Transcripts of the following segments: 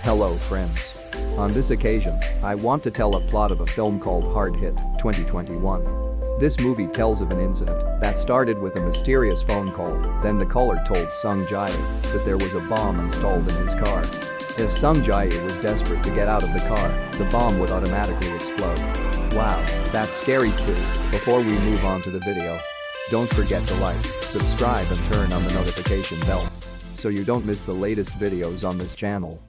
Hello friends. On this occasion, I want to tell a plot of a film called Hard Hit 2021. This movie tells of an incident that started with a mysterious phone call, then the caller told Sung Jae that there was a bomb installed in his car. If Sung Jae was desperate to get out of the car, the bomb would automatically explode. Wow, that's scary too. Before we move on to the video, don't forget to like, subscribe and turn on the notification bell so you don't miss the latest videos on this channel.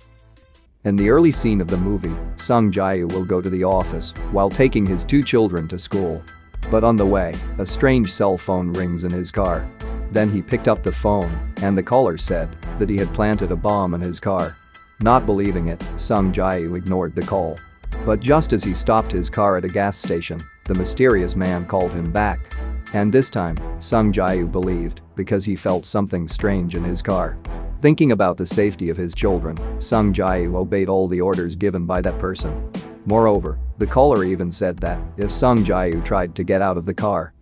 In the early scene of the movie, Sung Jae will go to the office while taking his two children to school. But on the way, a strange cell phone rings in his car. Then he picked up the phone, and the caller said that he had planted a bomb in his car. Not believing it, Sung Jae ignored the call. But just as he stopped his car at a gas station, the mysterious man called him back. And this time, Sung Jae believed because he felt something strange in his car. Thinking about the safety of his children, Sung Jae obeyed all the orders given by that person. Moreover, the caller even said that if Sung Jae tried to get out of the car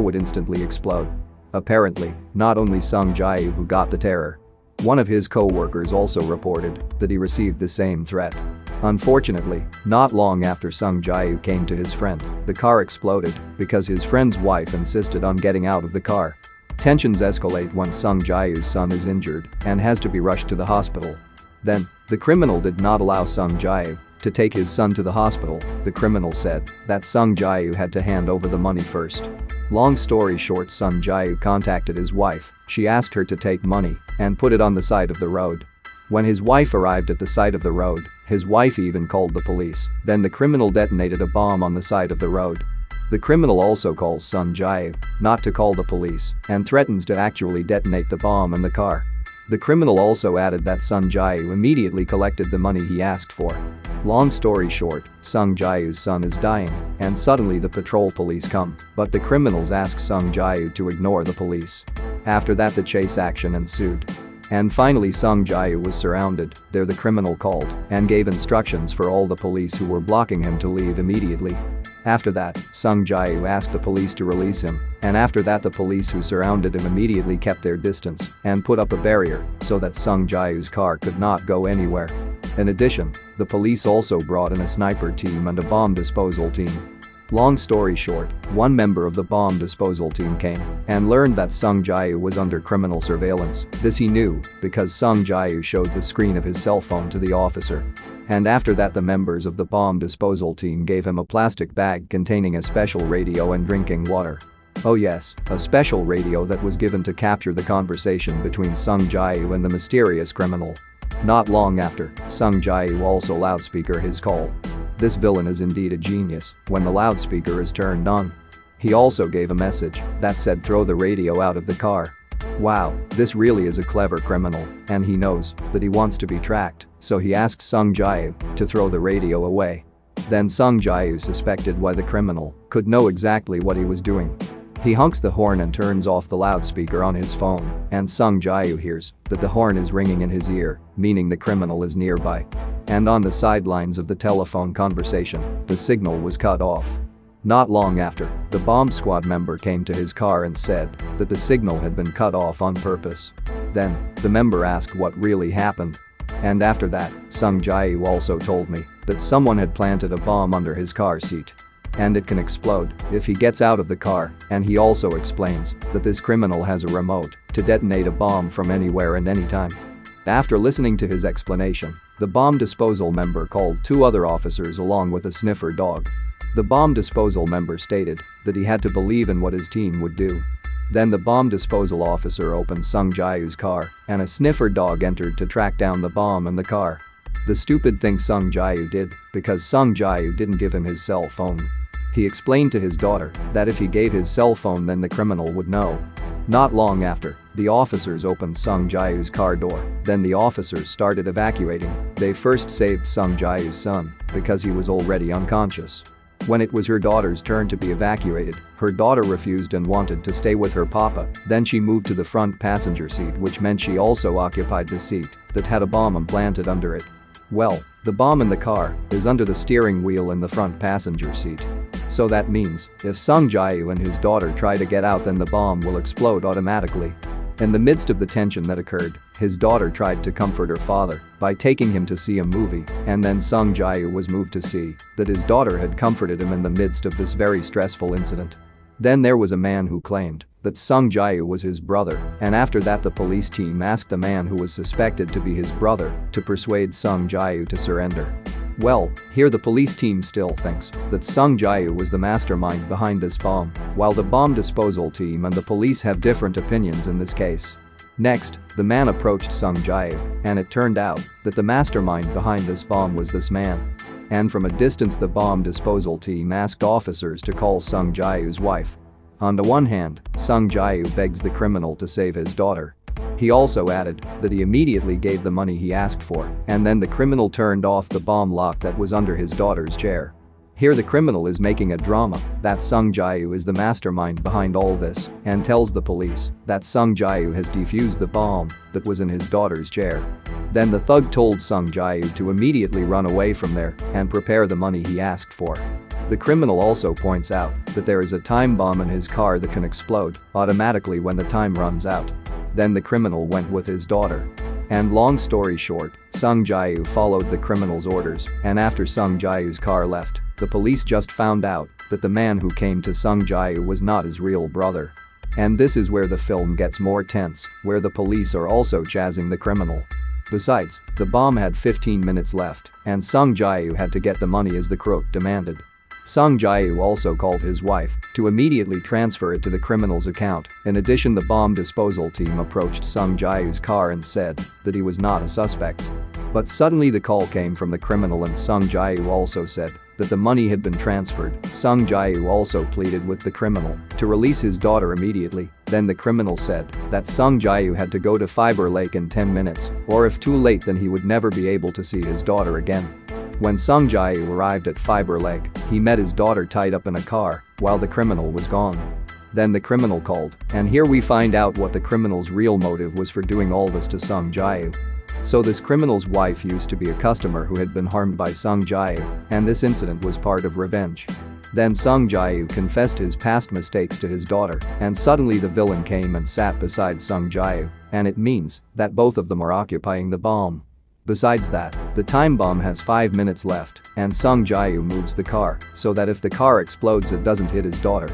would instantly explode. Apparently, not only Sung Jae who got the terror. One of his co-workers also reported that he received the same threat. Unfortunately, not long after Sung Jae came to his friend, the car exploded because his friend's wife insisted on getting out of the car. Tensions escalate when Sung Jae's son is injured and has to be rushed to the hospital. Then, the criminal did not allow Sung Jae to take his son to the hospital. The criminal said that Sung Jae had to hand over the money first. Long story short, Sung Jae contacted his wife. She asked her to take money and put it on the side of the road. When his wife arrived at the side of the road, his wife even called the police. Then the criminal detonated a bomb on the side of the road. The criminal also calls Sung Jae not to call the police and threatens to actually detonate the bomb in the car. The criminal also added that Sung Jae immediately collected the money he asked for. Long story short, Sung Jae's son is dying, and suddenly the patrol police come, but the criminals ask Sung Jae to ignore the police. After that, the chase action ensued. And finally Sung Jae was surrounded. There the criminal called and gave instructions for all the police who were blocking him to leave immediately. After that, Sung Jae asked the police to release him, and after that the police who surrounded him immediately kept their distance and put up a barrier so that Sung Jae's car could not go anywhere. In addition, the police also brought in a sniper team and a bomb disposal team. Long story short, one member of the bomb disposal team came and learned that Sung Jae was under criminal surveillance. This he knew because Sung Jae showed the screen of his cell phone to the officer. And after that, the members of the bomb disposal team gave him a plastic bag containing a special radio and drinking water. Oh yes, a special radio that was given to capture the conversation between Sung Jae and the mysterious criminal. Not long after, Sung Jae also loudspeaker his call. This villain is indeed a genius when the loudspeaker is turned on. He also gave a message that said throw the radio out of the car. Wow, this really is a clever criminal, and he knows that he wants to be tracked, so he asked Sung Jae to throw the radio away. Then Sung Jae suspected why the criminal could know exactly what he was doing. He honks the horn and turns off the loudspeaker on his phone, and Sung Jae hears that the horn is ringing in his ear, meaning the criminal is nearby. And on the sidelines of the telephone conversation, the signal was cut off. Not long after, the bomb squad member came to his car and said that the signal had been cut off on purpose. Then, the member asked what really happened. And after that, Sung Jae also told me that someone had planted a bomb under his car seat. And it can explode if he gets out of the car, and he also explains that this criminal has a remote to detonate a bomb from anywhere and anytime. After listening to his explanation, the bomb disposal member called two other officers along with a sniffer dog. The bomb disposal member stated that he had to believe in what his team would do. Then the bomb disposal officer opened Sung Jae's car, and a sniffer dog entered to track down the bomb in the car. The stupid thing Sung Jae did, because Sung Jae didn't give him his cell phone. He explained to his daughter that if he gave his cell phone then the criminal would know. Not long after, the officers opened Sung Jae's car door. Then the officers started evacuating. They first saved Sung Jae's son because he was already unconscious. When it was her daughter's turn to be evacuated, her daughter refused and wanted to stay with her papa. Then she moved to the front passenger seat, which meant she also occupied the seat that had a bomb implanted under it. Well, the bomb in the car is under the steering wheel in the front passenger seat. So that means if Sung Jae and his daughter try to get out then the bomb will explode automatically. In the midst of the tension that occurred, his daughter tried to comfort her father by taking him to see a movie, and then Sung Jae-woo was moved to see that his daughter had comforted him in the midst of this very stressful incident. Then there was a man who claimed that Sung Jae-woo was his brother, and after that the police team asked the man who was suspected to be his brother to persuade Sung Jae-woo to surrender. Well, here the police team still thinks that Sung Jae-woo was the mastermind behind this bomb, while the bomb disposal team and the police have different opinions in this case. Next, the man approached Sung Jae-woo, and it turned out that the mastermind behind this bomb was this man. And from a distance the bomb disposal team asked officers to call Sung Jae-woo's wife. On the one hand, Sung Jae-woo begs the criminal to save his daughter. He also added that he immediately gave the money he asked for, and then the criminal turned off the bomb lock that was under his daughter's chair. Here the criminal is making a drama that Sung Jae-woo is the mastermind behind all this and tells the police that Sung Jae-woo has defused the bomb that was in his daughter's chair. Then the thug told Sung Jae-woo to immediately run away from there and prepare the money he asked for. The criminal also points out that there is a time bomb in his car that can explode automatically when the time runs out. Then the criminal went with his daughter. And long story short, Sung Jae-woo followed the criminal's orders, and after Sung Jae-woo's car left, the police just found out that the man who came to Sung Jae-woo was not his real brother. And this is where the film gets more tense, where the police are also chasing the criminal. Besides, the bomb had 15 minutes left, and Sung Jae-woo had to get the money as the crook demanded. Sung Jae-woo also called his wife to immediately transfer it to the criminal's account. In addition, the bomb disposal team approached Sung Jae-woo's car and said that he was not a suspect. But suddenly the call came from the criminal and Sung Jae-woo also said that the money had been transferred. Sung Jae-woo also pleaded with the criminal to release his daughter immediately. Then the criminal said that Sung Jae-woo had to go to Fiber Lake in 10 minutes, or if too late then he would never be able to see his daughter again. When Sung Jae-woo arrived at Fiber Lake, he met his daughter tied up in a car while the criminal was gone. Then the criminal called, and here we find out what the criminal's real motive was for doing all this to Sung Jae-woo. So this criminal's wife used to be a customer who had been harmed by Sung Jae-woo, and this incident was part of revenge. Then Sung Jae-woo confessed his past mistakes to his daughter, and suddenly the villain came and sat beside Sung Jae-woo, and it means that both of them are occupying the bomb. Besides that, the time bomb has 5 minutes left, and Sung Jae-woo moves the car so that if the car explodes it doesn't hit his daughter.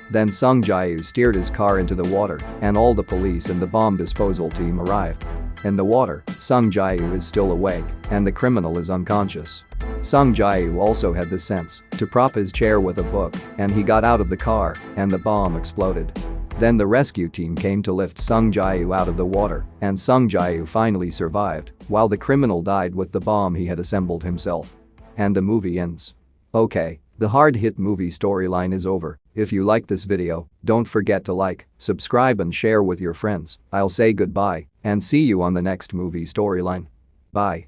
Then Sung Jae-woo steered his car into the water, and all the police and the bomb disposal team arrived. In the water, Sung Jae-woo is still awake, and the criminal is unconscious. Sung Jae-woo also had the sense to prop his chair with a book, and he got out of the car, and the bomb exploded. Then the rescue team came to lift Sung Jae-woo out of the water, and Sung Jae-woo finally survived, while the criminal died with the bomb he had assembled himself. And the movie ends. Okay, the hard-hit movie storyline is over. If you liked this video, don't forget to like, subscribe and share with your friends. I'll say goodbye, and see you on the next movie storyline. Bye.